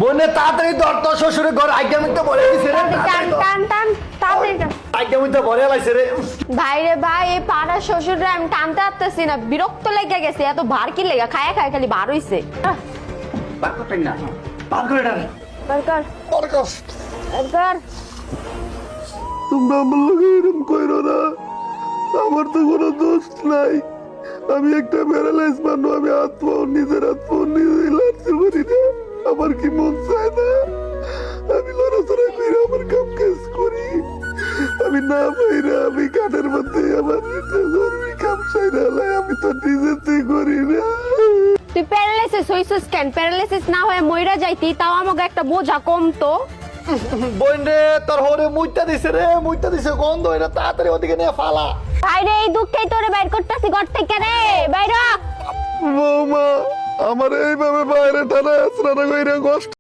বনে তাড়াতাড়ি তোর শ্বশুরের ঘর আইগামিতে ভরে দিছে রে। টান টান টান তাড়াতাড়ি টান। আইগামিতে ভরে লাইছে রে। ভাই রে ভাই, এই পাড়ার শ্বশুররা আমি টানতে পারতেছি না, বিরক্ত লেগে গেছে। এত ভার কি লেগা খায়া খায়া খালি বার হইছে। বার করতেন না, বার করে ডান। দরকার দরকার দরকার। তোমরা আমার লগে এরকম কইরো না, আমার তো কোনো দোষ নাই। আমি একটা প্যারালাইজ মানুষ, আমি নিজের হাত পাও নিজে লড়তে পারি না। আমার কি মন চায় না আমি লড়াচড়া করে আমার কাম কাজ করি? আমি না পাইরা আমি কাঠের মধ্যে আমার জরুরি কাম সাইরা লাই, আমি তো নিজেতেই করি না। তুই প্যারালাইসিস হইছিস কেন? প্যারালাইসিস না হয়ে মইরা যাইতি, তাও আমাকে একটা বোঝা কমতো। বোন রে, তোর হরে মুইতা দিছে রে, মুইতা দিছে গন্ধ হইরা, তাড়াতাড়ি ওদিকে নিয়ে ফালা। ভাইরে, এই দুঃখেই তোরে বাইর করতেছি ঘর থেকে রে। বাইরা বৌমা, আমার এইভাবে বাইরে টানা আসরা কইরা কষ্ট